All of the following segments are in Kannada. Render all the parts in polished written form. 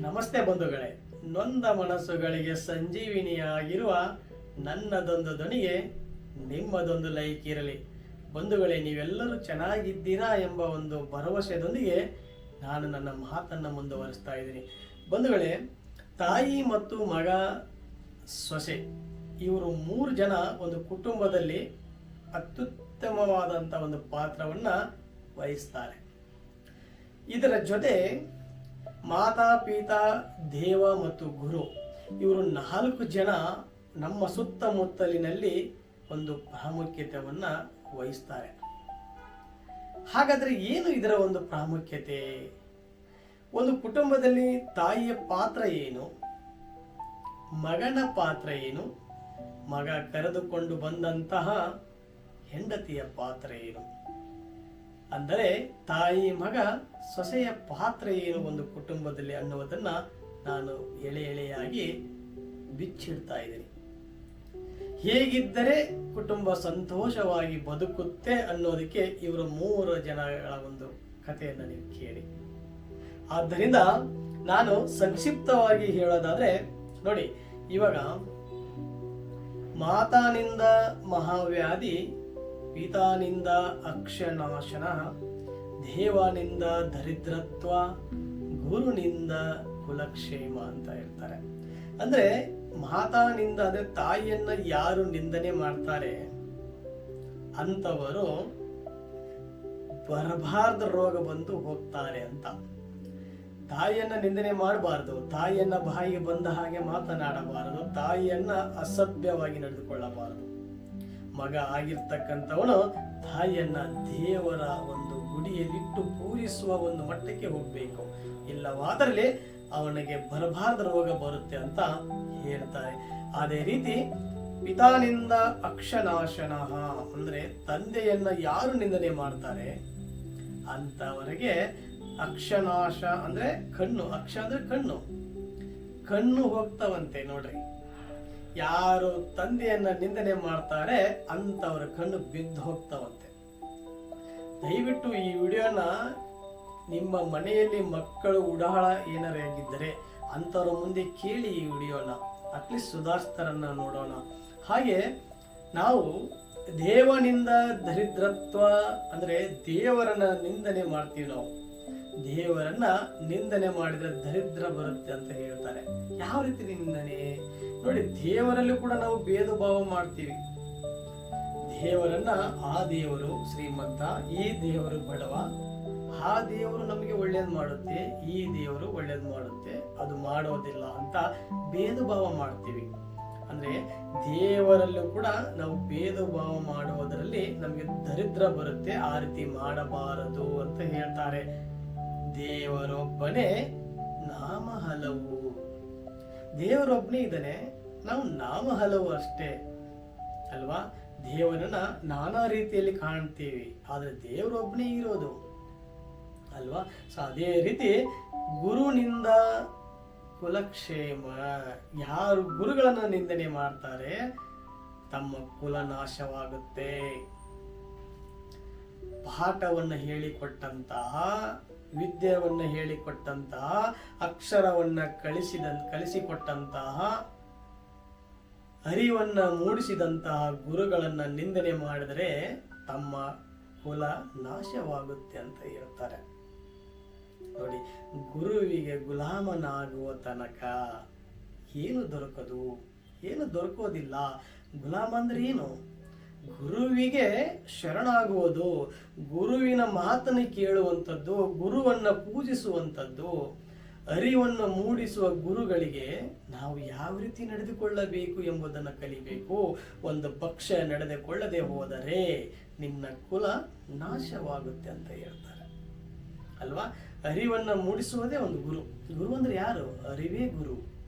ನಮಸ್ತೆ ಬಂಧುಗಳೇ. ನೊಂದ ಮನಸ್ಸುಗಳಿಗೆ ಸಂಜೀವಿನಿಯಾಗಿರುವ ನನ್ನದೊಂದು ಧ್ವನಿಗೆ ನಿಮ್ಮದೊಂದು ಲೈಕ್ ಇರಲಿ. ಬಂಧುಗಳೇ, ನೀವೆಲ್ಲರೂ ಚೆನ್ನಾಗಿದ್ದೀರಾ ಎಂಬ ಒಂದು ಭರವಸೆಯೊಂದಿಗೆ ನಾನು ನನ್ನ ಮಾತನ್ನು ಮುಂದುವರಿಸ್ತಾ ಇದ್ದೀನಿ. ಬಂಧುಗಳೇ, ತಾಯಿ ಮತ್ತು ಮಗ, ಸೊಸೆ, ಇವರು 3 ಜನ ಒಂದು ಕುಟುಂಬದಲ್ಲಿ ಅತ್ಯುತ್ತಮವಾದಂಥ ಒಂದು ಪಾತ್ರವನ್ನು ವಹಿಸ್ತಾರೆ. ಇದರ ಜೊತೆ ಮಾತಾ, ಪಿತಾ, ದೇವ ಮತ್ತು ಗುರು, ಇವರು 4 ಜನ ನಮ್ಮ ಸುತ್ತಮುತ್ತಲಿನಲ್ಲಿ ಒಂದು ಪ್ರಾಮುಖ್ಯತೆಯನ್ನು ವಹಿಸ್ತಾರೆ. ಹಾಗಾದರೆ ಏನು ಇದರ ಒಂದು ಪ್ರಾಮುಖ್ಯತೆ? ಒಂದು ಕುಟುಂಬದಲ್ಲಿ ತಾಯಿಯ ಪಾತ್ರ ಏನು, ಮಗನ ಪಾತ್ರ ಏನು, ಮಗ ಕರೆದುಕೊಂಡು ಬಂದಂತಹ ಹೆಂಡತಿಯ ಪಾತ್ರ ಏನು, ಅಂದರೆ ತಾಯಿ, ಮಗ, ಸೊಸೆಯ ಪಾತ್ರ ಏನು ಒಂದು ಕುಟುಂಬದಲ್ಲಿ ಅನ್ನುವುದನ್ನು ನಾನು ಎಳೆಯಾಗಿ ಬಿಚ್ಚಿಡ್ತಾ ಇದ್ದೀನಿ. ಹೇಗಿದ್ದರೆ ಕುಟುಂಬ ಸಂತೋಷವಾಗಿ ಬದುಕುತ್ತೆ ಅನ್ನೋದಕ್ಕೆ ಇವರು 3 ಜನಗಳ ಒಂದು ಕಥೆಯನ್ನು ನೀವು ಕೇಳಿ. ಆದ್ದರಿಂದ ನಾನು ಸಂಕ್ಷಿಪ್ತವಾಗಿ ಹೇಳೋದಾದ್ರೆ ನೋಡಿ, ಇವಾಗ ಮಾತಾನಿಂದ ಮಹಾವ್ಯಾಧಿ, ಪಿತಾನಿಂದ ಅಕ್ಷನಾಶನ, ದೇವನಿಂದ ದರಿದ್ರತ್ವ, ಗುರುನಿಂದ ಕುಲಕ್ಷೇಮ ಅಂತ ಹೇಳ್ತಾರೆ. ಅಂದ್ರೆ ಮಾತಾನಿಂದ ಅಂದ್ರೆ ತಾಯಿಯನ್ನ ಯಾರು ನಿಂದನೆ ಮಾಡ್ತಾರೆ ಅಂತವರು ಬರಬಾರ್ದ ರೋಗ ಬಂದು ಹೋಗ್ತಾರೆ ಅಂತ. ತಾಯಿಯನ್ನ ನಿಂದನೆ ಮಾಡಬಾರದು, ತಾಯಿಯನ್ನ ಬಾಯಿಗೆ ಬಂದ ಹಾಗೆ ಮಾತನಾಡಬಾರದು, ತಾಯಿಯನ್ನ ಅಸಭ್ಯವಾಗಿ ನಡೆದುಕೊಳ್ಳಬಾರದು. ಮಗ ಆಗಿರ್ತಕ್ಕಂಥವನು ತಾಯಿಯನ್ನ ದೇವರ ಒಂದು ಗುಡಿಯಲ್ಲಿಟ್ಟು ಪೂಜಿಸುವ ಒಂದು ಮಟ್ಟಕ್ಕೆ ಹೋಗ್ಬೇಕು. ಇಲ್ಲವಾದಲ್ಲಿ ಅವನಿಗೆ ಬರಬಾರದ ರೋಗ ಬರುತ್ತೆ ಅಂತ ಹೇಳ್ತಾರೆ. ಅದೇ ರೀತಿ ಪಿತಾನಿಂದ ಅಕ್ಷನಾಶನ, ಅಂದ್ರೆ ತಂದೆಯನ್ನ ಯಾರು ನಿಂದನೆ ಮಾಡ್ತಾರೆ ಅಂತವರಿಗೆ ಅಕ್ಷನಾಶ ಅಂದ್ರೆ ಕಣ್ಣು, ಅಕ್ಷ ಅಂದ್ರೆ ಕಣ್ಣು ಹೋಗ್ತಾವಂತೆ. ನೋಡ್ರಿ, ಯಾರು ತಂದೆಯನ್ನ ನಿಂದನೆ ಮಾಡ್ತಾರೆ ಅಂತವರ ಕಣ್ಣು ಬಿದ್ದು ಹೋಗ್ತಾವಂತೆ. ದಯವಿಟ್ಟು ಈ ವಿಡಿಯೋನ ನಿಮ್ಮ ಮನೆಯಲ್ಲಿ ಮಕ್ಕಳು ಉಡಾಳ ಏನಾರ ಆಗಿದ್ದರೆ ಅಂಥವ್ರ ಮುಂದೆ ಕೇಳಿ ಈ ವಿಡಿಯೋನ, ಅಟ್ಲೀಸ್ಟ್ ಸುಧಾರಿಸ್ತಾರನ್ನ ನೋಡೋಣ. ಹಾಗೆ ನಾವು ದೇವನಿಂದ ದರಿದ್ರತ್ವ ಅಂದ್ರೆ ದೇವರನ್ನ ನಿಂದನೆ ಮಾಡ್ತೀವಿ. ನಾವು ದೇವರನ್ನ ನಿಂದನೆ ಮಾಡಿದ್ರೆ ದರಿದ್ರ ಬರುತ್ತೆ ಅಂತ ಹೇಳ್ತಾರೆ. ಯಾವ ರೀತಿ ನಿಂದನೆ? ನೋಡಿ, ದೇವರಲ್ಲೂ ಕೂಡ ನಾವು ಭೇದ ಭಾವ ಮಾಡ್ತೀವಿ. ದೇವರನ್ನ ಆ ದೇವರು ಶ್ರೀಮಂತ, ಈ ದೇವರು ಬಡವ, ಆ ದೇವರು ನಮಗೆ ಒಳ್ಳೇದು ಮಾಡುತ್ತೆ, ಈ ದೇವರು ಒಳ್ಳೇದು ಮಾಡುತ್ತೆ, ಅದು ಮಾಡೋದಿಲ್ಲ ಅಂತ ಭೇದ ಭಾವ ಮಾಡ್ತೀವಿ. ಅಂದ್ರೆ ದೇವರಲ್ಲೂ ಕೂಡ ನಾವು ಭೇದ ಭಾವ ಮಾಡುವುದರಲ್ಲಿ ನಮಗೆ ದರಿದ್ರ ಬರುತ್ತೆ. ಆ ರೀತಿ ಮಾಡಬಾರದು ಅಂತ ಹೇಳ್ತಾರೆ. ದೇವರೊಬ್ಬನೇ, ನಾಮ ಹಲವು. ದೇವರೊಬ್ಬನೇ ಇದ್ದಾನೆ, ನಾವು ನಾಮ ಹಲವು ಅಷ್ಟೇ ಅಲ್ವಾ. ದೇವರನ್ನ ನಾನಾ ರೀತಿಯಲ್ಲಿ ಕಾಣ್ತೀವಿ, ಆದ್ರೆ ದೇವರೊಬ್ಬನೇ ಇರೋದು ಅಲ್ವಾ. ಸೊ ಅದೇ ರೀತಿ ಗುರುನಿಂದ ಕುಲಕ್ಷೇಮ, ಯಾರು ಗುರುಗಳನ್ನ ನಿಂದನೆ ಮಾಡ್ತಾರೆ ತಮ್ಮ ಕುಲ ನಾಶವಾಗುತ್ತೆ. ಪಾಠವನ್ನು ಹೇಳಿಕೊಟ್ಟಂತಹ, ವಿದ್ಯೆಯನ್ನು ಹೇಳಿಕೊಟ್ಟಂತಹ, ಅಕ್ಷರವನ್ನ ಕಲಿಸಿಕೊಟ್ಟಂತಹ, ಅರಿವನ್ನ ಮೂಡಿಸಿದಂತಹ ಗುರುಗಳನ್ನ ನಿಂದನೆ ಮಾಡಿದರೆ ತಮ್ಮ ಕುಲ ನಾಶವಾಗುತ್ತೆ ಅಂತ ಹೇಳ್ತಾರೆ. ನೋಡಿ, ಗುರುವಿಗೆ ಗುಲಾಮನಾಗುವ ತನಕ ಏನು ದೊರಕೋದಿಲ್ಲ. ಗುಲಾಮ ಅಂದ್ರೆ ಏನು? ಗುರುವಿಗೆ ಶರಣಾಗುವುದು, ಗುರುವಿನ ಮಾತನ್ನು ಕೇಳುವಂಥದ್ದು, ಗುರುವನ್ನ ಪೂಜಿಸುವಂಥದ್ದು, ಅರಿವನ್ನು ಮೂಡಿಸುವ ಗುರುಗಳಿಗೆ ನಾವು ಯಾವ ರೀತಿ ನಡೆದುಕೊಳ್ಳಬೇಕು ಎಂಬುದನ್ನು ಕಲಿಬೇಕು. ಒಂದು ಪಕ್ಷ ನಡೆದುಕೊಳ್ಳದೆ ಹೋದರೆ ನಿನ್ನ ಕುಲ ನಾಶವಾಗುತ್ತೆ ಅಂತ ಹೇಳ್ತಾರೆ ಅಲ್ವಾ. ಅರಿವನ್ನ ಮೂಡಿಸುವುದೇ ಒಂದು ಗುರು. ಗುರು ಅಂದ್ರೆ ಯಾರು? ಅರಿವೇ ಗುರು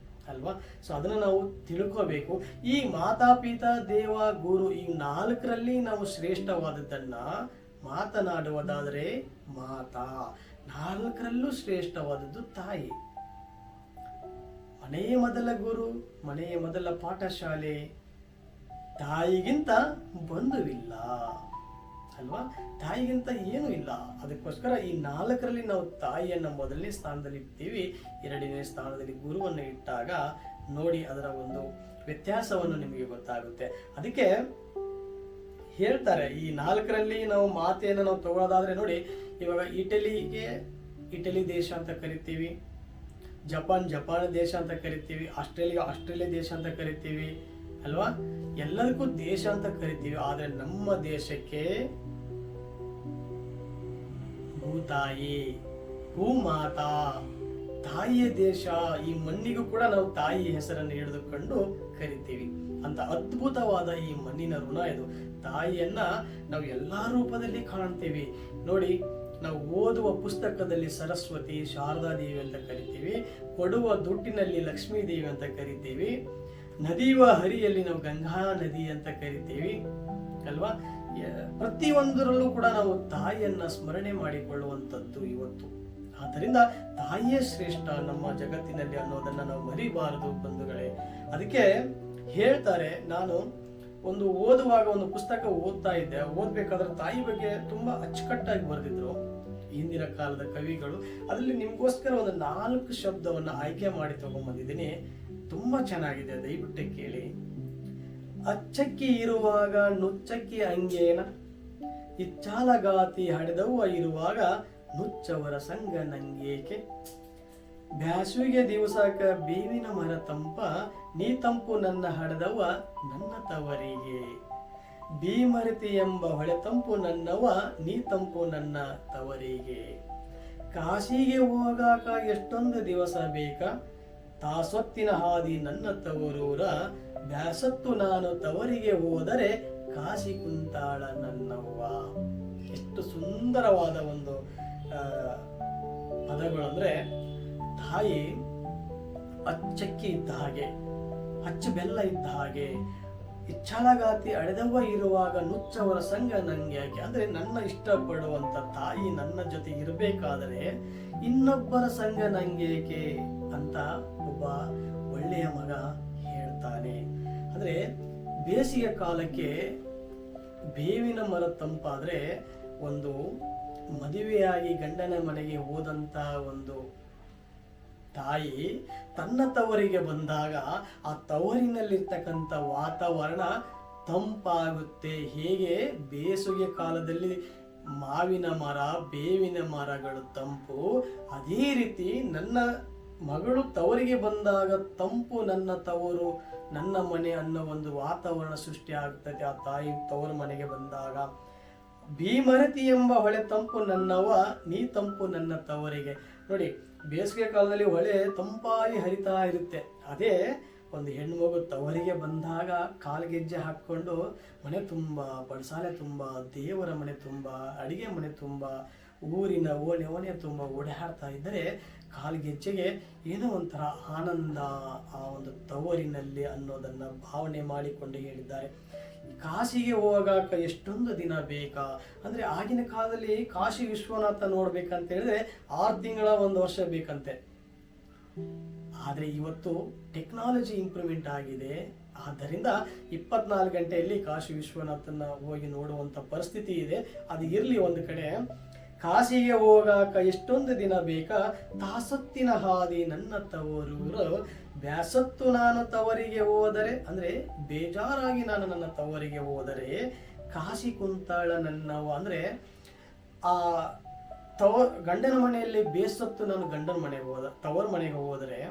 ಅಲ್ವಾ. ಸೊ ಅದನ್ನ ನಾವು ತಿಳ್ಕೋಬೇಕು. ಈ ಮಾತಾ, ಪಿತಾ, ದೇವ, ಗುರು, ಈ 4ರಲ್ಲಿ ನಾವು ಶ್ರೇಷ್ಠವಾದದ್ದನ್ನ ಮಾತನಾಡುವುದಾದರೆ ಮಾತಾ, 4ರಲ್ಲೂ ಶ್ರೇಷ್ಠವಾದದ್ದು ತಾಯಿ. ಮನೆಯೇ ಮೊದಲ ಗುರು, ಮನೆಯೇ ಮೊದಲ ಪಾಠಶಾಲೆ. ತಾಯಿಗಿಂತ ಬಂಧುವಿಲ್ಲ ಅಲ್ವಾ? ತಾಯಿಗಿಂತ ಏನು ಇಲ್ಲ. ಅದಕ್ಕೋಸ್ಕರ ಈ 4ರಲ್ಲಿ ನಾವು ತಾಯಿಯನ್ನ ಮೊದಲನೇ ಸ್ಥಾನದಲ್ಲಿ ಇಡ್ತೀವಿ, 2ನೇ ಸ್ಥಾನದಲ್ಲಿ ಗುರುವನ್ನು ಇಟ್ಟಾಗ ನೋಡಿ ಅದರ ಒಂದು ವ್ಯತ್ಯಾಸವನ್ನು ನಿಮಗೆ ಗೊತ್ತಾಗುತ್ತೆ. ಅದಕ್ಕೆ ಹೇಳ್ತಾರೆ ಈ 4ರಲ್ಲಿ ನಾವು ಮಾತೆಯನ್ನು ನಾವು ತಗೊಳ್ಳೋದಾದ್ರೆ ನೋಡಿ, ಇವಾಗ ಇಟಲಿ ದೇಶ ಅಂತ ಕರಿತೀವಿ, ಜಪಾನ್ ದೇಶ ಅಂತ ಕರಿತೀವಿ, ಆಸ್ಟ್ರೇಲಿಯಾ ದೇಶ ಅಂತ ಕರಿತೀವಿ ಅಲ್ವಾ? ಎಲ್ಲದಕ್ಕೂ ದೇಶ ಅಂತ ಕರಿತೀವಿ. ಆದ್ರೆ ನಮ್ಮ ದೇಶಕ್ಕೆ ಭೂತಾಯಿ, ಭೂಮಾತಾ, ತಾಯಿಯ ದೇಶ, ಈ ಮಣ್ಣಿಗೂ ಕೂಡ ನಾವು ತಾಯಿ ಹೆಸರನ್ನು ಹಿಡಿದುಕೊಂಡು ಕರಿತೀವಿ. ಅಂತ ಅದ್ಭುತವಾದ ಈ ಮಣ್ಣಿನ ಋಣ ಇದು. ತಾಯಿಯನ್ನ ನಾವು ಎಲ್ಲಾ ರೂಪದಲ್ಲಿ ಕಾಣ್ತೀವಿ ನೋಡಿ. ನಾವು ಓದುವ ಪುಸ್ತಕದಲ್ಲಿ ಸರಸ್ವತಿ, ಶಾರದಾ ದೇವಿ ಅಂತ ಕರಿತೀವಿ, ಕೊಡುವ ದುಡ್ಡಿನಲ್ಲಿ ಲಕ್ಷ್ಮೀ ದೇವಿ ಅಂತ ಕರಿತೀವಿ, ನದಿಯುವ ಹರಿಯಲ್ಲಿ ನಾವು ಗಂಗಾ ನದಿ ಅಂತ ಕರಿತೀವಿ ಅಲ್ವಾ? ಪ್ರತಿಯೊಂದರಲ್ಲೂ ಕೂಡ ನಾವು ತಾಯಿಯನ್ನ ಸ್ಮರಣೆ ಮಾಡಿಕೊಳ್ಳುವಂಥದ್ದು ಇವತ್ತು. ಆದ್ದರಿಂದ ತಾಯಿಯೇ ಶ್ರೇಷ್ಠ ನಮ್ಮ ಜಗತ್ತಿನಲ್ಲಿ ಅನ್ನೋದನ್ನ ನಾವು ಮರಿಬಾರದು ಬಂಧುಗಳೇ. ಅದಕ್ಕೆ ಹೇಳ್ತಾರೆ, ನಾನು ಓದುವಾಗ ಒಂದು ಪುಸ್ತಕ ಓದ್ತಾ ಇದ್ದೆ, ಓದ್ಬೇಕಾದ್ರೆ ತಾಯಿ ಬಗ್ಗೆ ತುಂಬಾ ಅಚ್ಚುಕಟ್ಟಾಗಿ ಬರೆದಿದ್ರು ಹಿಂದಿನ ಕಾಲದ ಕವಿಗಳು. ಅದರಲ್ಲಿ ನಿಮ್ಗೋಸ್ಕರ ಒಂದು 4 ಶಬ್ದವನ್ನ ಆಯ್ಕೆ ಮಾಡಿ ತಗೊಂಡ್ಬಂದಿದ್ದೀನಿ. ತುಂಬಾ ಚೆನ್ನಾಗಿದೆ, ದಯವಿಟ್ಟು ಕೇಳಿ. ಅಚ್ಚಕ್ಕಿ ಇರುವಾಗ ನುಚ್ಚಕ್ಕಿ ಅಂಗೇನ, ಇಚ್ಚಾಲಗಾತಿ ಹಡೆದವ್ವ ಇರುವಾಗ ನುಚ್ಚವರ ಸಂಗ ನಂಗೇಕೆ, ಬ್ಯಾಸುವಿಗೆ ದಿವಸಕ ಬೇವಿನ ಮರ ತಂಪ, ನೀ ತಂಪು ನನ್ನ ಹಡೆದವ್ವ ನನ್ನ ತವರಿಗೆ, ಭೀಮರತಿ ಎಂಬ ಹೊಳೆ ತಂಪು ನನ್ನವ್ವ ನೀ ತಂಪು ನನ್ನ ತವರಿಗೆ, ಕಾಶಿಗೆ ಹೋಗಾಕ ಎಷ್ಟೊಂದು ದಿವಸ ಬೇಕ, ತಾಸೊತ್ತಿನ ಹಾದಿ ನನ್ನ ತವರೂರ, ಬ್ಯಾಸತ್ತು ನಾನು ತವರಿಗೆ ಹೋದರೆ ಕಾಶಿ ಕುಂತಾಳ ನನ್ನವ್ವ. ಎಷ್ಟು ಸುಂದರವಾದ ಒಂದು ಪದಗಳು ಅಂದ್ರೆ, ತಾಯಿ ಅಚ್ಚಕ್ಕಿ ಇದ್ದ ಹಾಗೆ, ಅಚ್ಚು ಬೆಲ್ಲ ಇದ್ದ ಹಾಗೆ, ಇಚ್ಛಾಲಗಾತಿ ಅಳೆದವ್ವ ಇರುವಾಗ ನುಚ್ಚವರ ಸಂಗ ನಂಗೆ ಯಾಕೆ ಅಂದ್ರೆ, ನನ್ನ ಇಷ್ಟಪಡುವಂತ ತಾಯಿ ನನ್ನ ಜೊತೆ ಇರಬೇಕಾದರೆ ಇನ್ನೊಬ್ಬರ ಸಂಗ ನಂಗೇಕೆ ಅಂತ ಒಬ್ಬ ಒಳ್ಳೆಯ ಮಗ ಹೇಳ್ತಾನೆ. ಅಂದ್ರೆ ಬೇಸಿಗೆ ಕಾಲಕ್ಕೆ ಬೇವಿನ ಮರ ತಂಪಾದ್ರೆ, ಒಂದು ಮದುವೆಯಾಗಿ ಗಂಡನ ಮನೆಗೆ ಹೋದಂತ ಒಂದು ತಾಯಿ ತನ್ನ ತವರಿಗೆ ಬಂದಾಗ ಆ ತವರಿನಲ್ಲಿರ್ತಕ್ಕಂಥ ವಾತಾವರಣ ತಂಪಾಗುತ್ತೆ. ಹೇಗೆ ಬೇಸಿಗೆ ಕಾಲದಲ್ಲಿ ಮಾವಿನ ಮರ, ಬೇವಿನ ಮರಗಳು ತಂಪು, ಅದೇ ರೀತಿ ನನ್ನ ಮಗಳು ತವರಿಗೆ ಬಂದಾಗ ತಂಪು, ನನ್ನ ತವರು ನನ್ನ ಮನೆ ಅನ್ನೋ ಒಂದು ವಾತಾವರಣ ಸೃಷ್ಟಿ ಆಗ್ತದೆ ಆ ತಾಯಿ ತವರು ಮನೆಗೆ ಬಂದಾಗ. ಭೀಮರತಿ ಎಂಬ ಹೊಳೆ ತಂಪು ನನ್ನವ, ನೀ ತಂಪು ನನ್ನ ತವರಿಗೆ. ನೋಡಿ, ಬೇಸಿಗೆ ಕಾಲದಲ್ಲಿ ಹೊಳೆ ತಂಪಾಗಿ ಹರಿತಾ ಇರುತ್ತೆ. ಅದೇ ಒಂದು ಹೆಣ್ಮಗು ತವರಿಗೆ ಬಂದಾಗ ಕಾಲ್ಗೆಜ್ಜೆ ಹಾಕೊಂಡು ಮನೆ ತುಂಬ, ಬಡಸಾಲೆ ತುಂಬ, ದೇವರ ಮನೆ ತುಂಬ, ಅಡಿಗೆ ಮನೆ ತುಂಬ, ಊರಿನ ಓಣೆ ತುಂಬ ಓಡಾಡ್ತಾ ಇದ್ದರೆ ಕಾಲ್ಗೆಜ್ಜೆಗೆ ಏನೋ ಒಂಥರ ಆನಂದ ಆ ಒಂದು ತವರಿನಲ್ಲಿ ಅನ್ನೋದನ್ನ ಭಾವನೆ ಮಾಡಿಕೊಂಡು ಹೇಳಿದ್ದಾರೆ. ಕಾಶಿಗೆ ಹೋಗಾಕ ಎಷ್ಟೊಂದು ದಿನ ಬೇಕಾ ಅಂದ್ರೆ, ಆಗಿನ ಕಾಲದಲ್ಲಿ ಕಾಶಿ ವಿಶ್ವನಾಥ ನೋಡ್ಬೇಕಂತ ಹೇಳಿದ್ರೆ 6 ತಿಂಗಳ 1 ವರ್ಷ ಬೇಕಂತೆ. ಆದ್ರೆ ಇವತ್ತು ಟೆಕ್ನಾಲಜಿ ಇಂಪ್ರೂವ್ಮೆಂಟ್ ಆಗಿದೆ. ಆದ್ದರಿಂದ 24 ಗಂಟೆಯಲ್ಲಿ ಕಾಶಿ ವಿಶ್ವನಾಥನ ಹೋಗಿ ನೋಡುವಂತ ಪರಿಸ್ಥಿತಿ ಇದೆ. ಅದು ಇರ್ಲಿ ಒಂದು ಕಡೆ. ಕಾಶಿಗೆ ಹೋಗಾಕ ಎಷ್ಟೊಂದು ದಿನ ಬೇಕಾ, ತಾಸೊತ್ತಿನ ಹಾದಿ ನನ್ನ ತವರೂರು, ಬ್ಯಾಸತ್ತು ನಾನು ತವರಿಗೆ ಹೋದರೆ ಅಂದ್ರೆ ಬೇಜಾರಾಗಿ ನಾನು ನನ್ನ ತವರಿಗೆ ಹೋದರೆ, ಕಾಶಿ ಕುಂತಾಳ ನನ್ನವ ಅಂದ್ರೆ ಆ ಗಂಡನ ಮನೆಯಲ್ಲಿ ಬೇಸತ್ತು ನಾನು ಗಂಡನ ಮನೆಗೆ ತವರ ಮನೆಗೆ ಹೋದರೆ,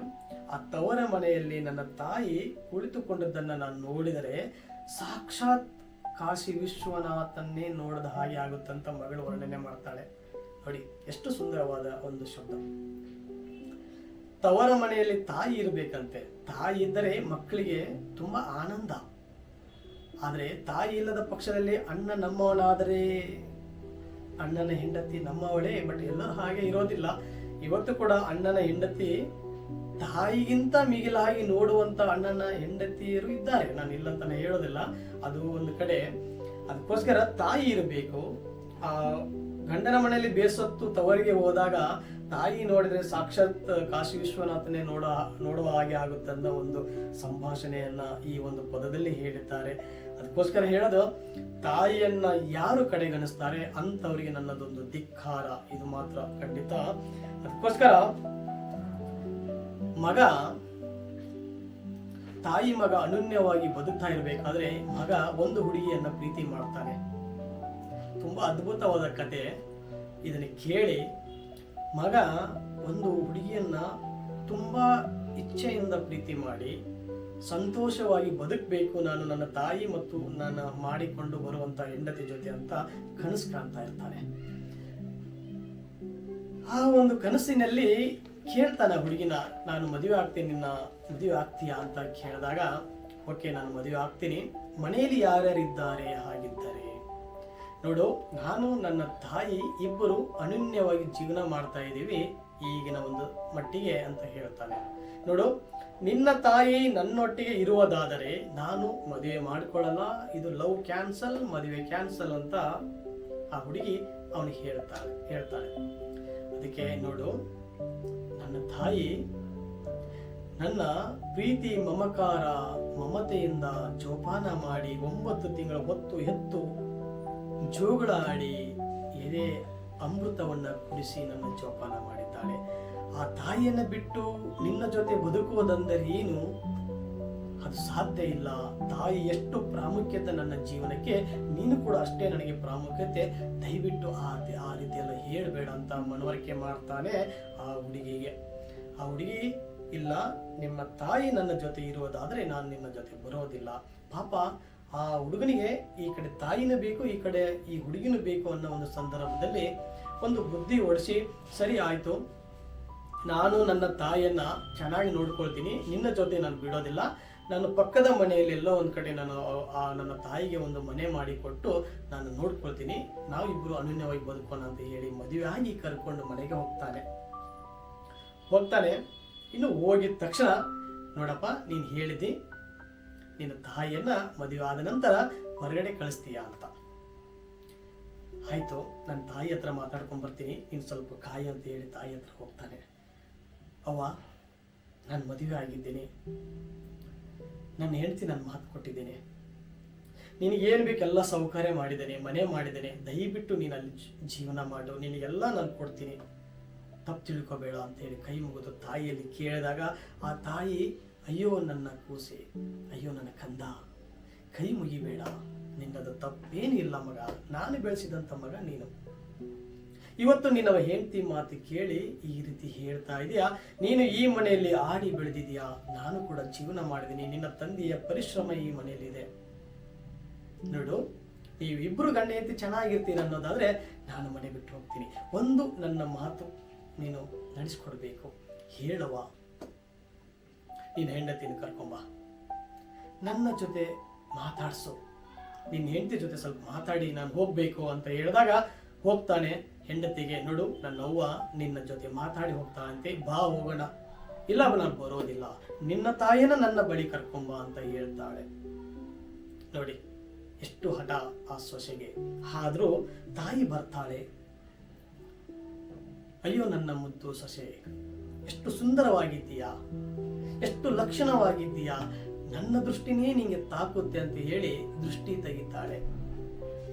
ಆ ತವರ ಮನೆಯಲ್ಲಿ ನನ್ನ ತಾಯಿ ಕುಳಿತುಕೊಂಡದ್ದನ್ನ ನಾನು ನೋಡಿದರೆ ಸಾಕ್ಷಾತ್ ಕಾಶಿ ವಿಶ್ವನಾಥನ್ನೇ ನೋಡಿದ ಹಾಗೆ ಆಗುತ್ತಂತ ಮಗಳು ವರ್ಣನೆ ಮಾಡ್ತಾಳೆ. ನೋಡಿ ಎಷ್ಟು ಸುಂದರವಾದ ಒಂದು ಶಬ್ದ. ತವರ ಮನೆಯಲ್ಲಿ ತಾಯಿ ಇರಬೇಕಂತೆ. ತಾಯಿ ಇದ್ದರೆ ಮಕ್ಕಳಿಗೆ ತುಂಬಾ ಆನಂದ. ಆದ್ರೆ ತಾಯಿ ಇಲ್ಲದ ಪಕ್ಷದಲ್ಲಿ ಅಣ್ಣ ನಮ್ಮವನಾದರೆ, ಅಣ್ಣನ ಹೆಂಡತಿ ನಮ್ಮವಳೇ. ಬಟ್ ಎಲ್ಲರೂ ಹಾಗೆ ಇರೋದಿಲ್ಲ. ಇವತ್ತು ಕೂಡ ಅಣ್ಣನ ಹೆಂಡತಿ ತಾಯಿಗಿಂತ ಮಿಗಿಲಾಗಿ ನೋಡುವಂತ ಅಣ್ಣನ ಹೆಂಡತಿಯರು ಇದ್ದಾರೆ. ನಾನು ಇಲ್ಲಂತಾನೆ ಹೇಳೋದಿಲ್ಲ, ಅದು ಒಂದು ಕಡೆ. ಅದಕ್ಕೋಸ್ಕರ ತಾಯಿ ಇರಬೇಕು. ಆ ಗಂಡನ ಮನೆಯಲ್ಲಿ ಬೇಸತ್ತು ತವರಿಗೆ ಹೋದಾಗ ತಾಯಿ ನೋಡಿದ್ರೆ ಸಾಕ್ಷಾತ್ ಕಾಶಿ ವಿಶ್ವನಾಥನೇ ನೋಡುವ ಹಾಗೆ ಆಗುತ್ತೆ ಅನ್ನೋ ಒಂದು ಸಂಭಾಷಣೆಯನ್ನ ಈ ಒಂದು ಪದದಲ್ಲಿ ಹೇಳಿದ್ದಾರೆ. ಅದಕ್ಕೋಸ್ಕರ ಹೇಳೋದು, ತಾಯಿಯನ್ನ ಯಾರು ಕಡೆಗಣಿಸ್ತಾರೆ ಅಂತವರಿಗೆ ನನ್ನದೊಂದು ಧಿಕ್ಕಾರ, ಇದು ಮಾತ್ರ ಖಂಡಿತ. ಅದಕ್ಕೋಸ್ಕರ ತಾಯಿ ಮಗ ಅನನ್ಯವಾಗಿ ಬದುಕ್ತಾ ಇರಬೇಕಾದ್ರೆ ಮಗ ಒಂದು ಹುಡುಗಿಯನ್ನ ಪ್ರೀತಿ ಮಾಡ್ತಾನೆ. ತುಂಬಾ ಅದ್ಭುತವಾದ ಕತೆ. ಇದನ್ನ ಕೇಳಿ, ಮಗ ಒಂದು ಹುಡುಗಿಯನ್ನ ತುಂಬಾ ಇಚ್ಛೆಯಿಂದ ಪ್ರೀತಿ ಮಾಡಿ ಸಂತೋಷವಾಗಿ ಬದುಕಬೇಕು, ನಾನು ನನ್ನ ತಾಯಿ ಮತ್ತು ನನ್ನ ಮಾಡಿಕೊಂಡು ಬರುವಂತ ಹೆಂಡತಿ ಜೊತೆ ಅಂತ ಕನಸು ಕಾಣ್ತಾ ಇರ್ತಾನೆ. ಆ ಒಂದು ಕನಸಿನಲ್ಲಿ ಕೇಳ್ತಾನೆ ಹುಡುಗಿನ, ನಾನು ಮದುವೆ ಆಗ್ತೀನಿ, ನಿನ್ನ ಮದುವೆ ಆಗ್ತೀಯಾ ಅಂತ ಕೇಳಿದಾಗ, ಓಕೆ ನಾನು ಮದುವೆ ಆಗ್ತೀನಿ, ಮನೆಯಲ್ಲಿ ಯಾರ್ಯಾರಿದ್ದಾರೆ ಹಾಗಿದ್ದಾರೆ ನೋಡು, ನಾನು ನನ್ನ ತಾಯಿ ಇಬ್ಬರು ಅನನ್ಯವಾಗಿ ಜೀವನ ಮಾಡ್ತಾ ಇದ್ದೀವಿ ಈಗಿನ ಒಂದು ಮಟ್ಟಿಗೆ ಅಂತ ಹೇಳ್ತಾನೆ. ನೋಡು, ನಿನ್ನ ತಾಯಿ ನನ್ನೊಟ್ಟಿಗೆ ಇರುವುದಾದರೆ ನಾನು ಮದುವೆ ಮಾಡ್ಕೊಳ್ಳಲ್ಲ, ಇದು ಲವ್ ಕ್ಯಾನ್ಸಲ್, ಮದುವೆ ಕ್ಯಾನ್ಸಲ್ ಅಂತ ಆ ಹುಡುಗಿ ಅವನಿಗೆ ಹೇಳ್ತಾಳೆ. ಅದಕ್ಕೆ ನೋಡು, ನನ್ನ ತಾಯಿ ನನ್ನ ಪ್ರೀತಿ ಮಮಕಾರ ಮಮತೆಯಿಂದ ಜೋಪಾನ ಮಾಡಿ 9 ತಿಂಗಳ ಹೊತ್ತು ಹೆತ್ತು ಜೋಗಳ ಆಡಿ ಎದೆ ಅಮೃತವನ್ನ ಕುಡಿಸಿ ನನ್ನ ಜೋಪಾನ ಮಾಡಿದ್ದಾಳೆ. ಆ ತಾಯಿಯನ್ನ ಬಿಟ್ಟು ನಿನ್ನ ಜೊತೆ ಬದುಕುವುದೆಂದರೆ ಏನು? ಅದು ಸಾಧ್ಯ ಇಲ್ಲ. ತಾಯಿ ಎಷ್ಟು ಪ್ರಾಮುಖ್ಯತೆ ನನ್ನ ಜೀವನಕ್ಕೆ, ನೀನು ಕೂಡ ಅಷ್ಟೇ ನನಗೆ ಪ್ರಾಮುಖ್ಯತೆ, ದಯವಿಟ್ಟು ಆ ರೀತಿಯೆಲ್ಲ ಹೇಳಬೇಡ ಅಂತ ಮನವರಿಕೆ ಮಾಡ್ತಾನೆ ಆ ಹುಡುಗಿಗೆ. ಆ ಹುಡುಗಿ, ಇಲ್ಲ, ನಿಮ್ಮ ತಾಯಿ ನನ್ನ ಜೊತೆ ಇರುವುದಾದ್ರೆ ನಾನು ನಿನ್ನ ಜೊತೆ ಬರೋದಿಲ್ಲ. ಪಾಪ ಆ ಹುಡುಗನಿಗೆ ಈ ಕಡೆ ತಾಯಿನೂ ಬೇಕು, ಈ ಕಡೆ ಈ ಹುಡುಗಿನೂ ಬೇಕು ಅನ್ನೋ ಒಂದು ಸಂದರ್ಭದಲ್ಲಿ ಒಂದು ಬುದ್ಧಿ ಓಡಿಸಿ, ಸರಿ ಆಯ್ತು, ನಾನು ನನ್ನ ತಾಯಿಯನ್ನ ಚೆನ್ನಾಗಿ ನೋಡ್ಕೊಳ್ತೀನಿ, ನಿನ್ನ ಜೊತೆ ನಾನು ಬಿಡೋದಿಲ್ಲ, ನಾನು ಪಕ್ಕದ ಮನೆಯಲ್ಲಿ ಎಲ್ಲೋ ಒಂದು ಕಡೆ ನಾನು ನನ್ನ ತಾಯಿಗೆ ಒಂದು ಮನೆ ಮಾಡಿ ಕೊಟ್ಟು ನಾನು ನೋಡ್ಕೊಳ್ತೀನಿ, ನಾವಿಬ್ಬರು ಅನನ್ಯವಾಗಿ ಬದುಕೋಣ ಅಂತ ಹೇಳಿ ಮದುವೆ ಆಗಿ ಕರ್ಕೊಂಡು ಮನೆಗೆ ಹೋಗ್ತಾನೆ. ಇನ್ನು ಹೋಗಿದ ತಕ್ಷಣ, ನೋಡಪ್ಪ, ನೀನು ಹೇಳಿದ್ದಿ ನಿನ್ನ ತಾಯಿಯನ್ನ ಮದುವೆ ಆದ ನಂತರ ಹೊರಗಡೆ ಕಳಿಸ್ತೀಯ ಅಂತ. ಆಯ್ತು, ನನ್ನ ತಾಯಿ ಹತ್ರ ಮಾತಾಡ್ಕೊಂಡ್ ಬರ್ತೀನಿ, ನೀನು ಸ್ವಲ್ಪ ಕಾಯಿ ಅಂತ ಹೇಳಿ ತಾಯಿ ಹತ್ರ ಹೋಗ್ತಾನೆ. ಅವ್ವ, ನಾನು ಮದುವೆ ಆಗಿದ್ದೀನಿ, ನನ್ನ ಹೆಂಡತಿ ನಾನು ಮಾತು ಕೊಟ್ಟಿದ್ದೇನೆ, ನಿನಗೇನು ಬೇಕೆಲ್ಲ ಸೌಕರ್ಯ ಮಾಡಿದ್ದೇನೆ, ಮನೆ ಮಾಡಿದ್ದೇನೆ, ದಯವಿಟ್ಟು ನೀನು ಅಲ್ಲಿ ಜೀವನ ಮಾಡು, ನಿನಗೆಲ್ಲ ನಾನು ಕೊಡ್ತೀನಿ, ತಪ್ಪು ತಿಳ್ಕೊಬೇಡ ಅಂತೇಳಿ ಕೈ ಮುಗಿದು ತಾಯಿಯಲ್ಲಿ ಕೇಳಿದಾಗ, ಆ ತಾಯಿ, ಅಯ್ಯೋ ನನ್ನ ಕೂಸೆ, ಅಯ್ಯೋ ನನ್ನ ಕಂದ, ಕೈ ಮುಗಿಬೇಡ, ನಿನ್ನದು ತಪ್ಪೇನಿಲ್ಲ ಮಗ, ನಾನು ಬೆಳೆಸಿದಂಥ ಮಗ ನೀನು. ಇವತ್ತು ನಿನ್ನ ಹೆಂಡತಿ ಮಾತು ಕೇಳಿ ಈ ರೀತಿ ಹೇಳ್ತಾ ಇದೀಯಾ, ನೀನು ಈ ಮನೆಯಲ್ಲಿ ಆಡಿ ಬೆಳೆದಿದೀಯಾ, ನಾನು ಕೂಡ ಜೀವನ ಮಾಡಿದ್ದೀನಿ, ನಿನ್ನ ತಂದೆಯ ಪರಿಶ್ರಮ ಈ ಮನೆಯಲ್ಲಿ ಇದೆ. ನೋಡು, ನೀವಿಬ್ಬರು ಗಂಡ ಹೆಂಡತಿ ಚೆನ್ನಾಗಿರ್ತೀರ ಅನ್ನೋದಾದ್ರೆ ನಾನು ಮನೆ ಬಿಟ್ಟು ಹೋಗ್ತೀನಿ, ಒಂದು ನನ್ನ ಮಾತು ನೀನು ನಡೆಸ್ಕೊಡ್ಬೇಕು, ಹೇಳುವ, ನಿನ್ನ ಹೆಂಡತಿನ ಕರ್ಕೊಂಬ, ನನ್ನ ಜೊತೆ ಮಾತಾಡ್ಸು, ನಿನ್ನ ಹೆಂಡತಿ ಜೊತೆ ಸ್ವಲ್ಪ ಮಾತಾಡಿ ನಾನು ಹೋಗ್ಬೇಕು ಅಂತ ಹೇಳಿದಾಗ ಹೋಗ್ತಾನೆ. ಹೆಂಡತಿಗೆ, ನೋಡು, ನನ್ನ ಅವ್ವ ನಿನ್ನ ಜೊತೆ ಮಾತಾಡಿ ಹೋಗ್ತಾಳಂತೆ, ಬಾ ಹೋಗೋಣ. ಇಲ್ಲ, ನಾನು ಬರೋದಿಲ್ಲ, ನಿನ್ನ ತಾಯಿನ ನನ್ನ ಬಳಿ ಕರ್ಕೊಂಬ ಅಂತ ಹೇಳ್ತಾಳೆ. ನೋಡಿ ಎಷ್ಟು ಹಠ ಆ ಸೊಸೆಗೆ. ಆದ್ರೂ ತಾಯಿ ಬರ್ತಾಳೆ. ಅಯ್ಯೋ ನನ್ನ ಮುದ್ದು ಸೊಸೆ, ಎಷ್ಟು ಸುಂದರವಾಗಿದ್ದೀಯಾ, ಎಷ್ಟು ಲಕ್ಷಣವಾಗಿದ್ದೀಯಾ, ನನ್ನ ದೃಷ್ಟಿನೇ ನಿಂಗೆ ತಾಕುತ್ತೆ ಅಂತ ಹೇಳಿ ದೃಷ್ಟಿ ತೆಗಿತಾಳೆ.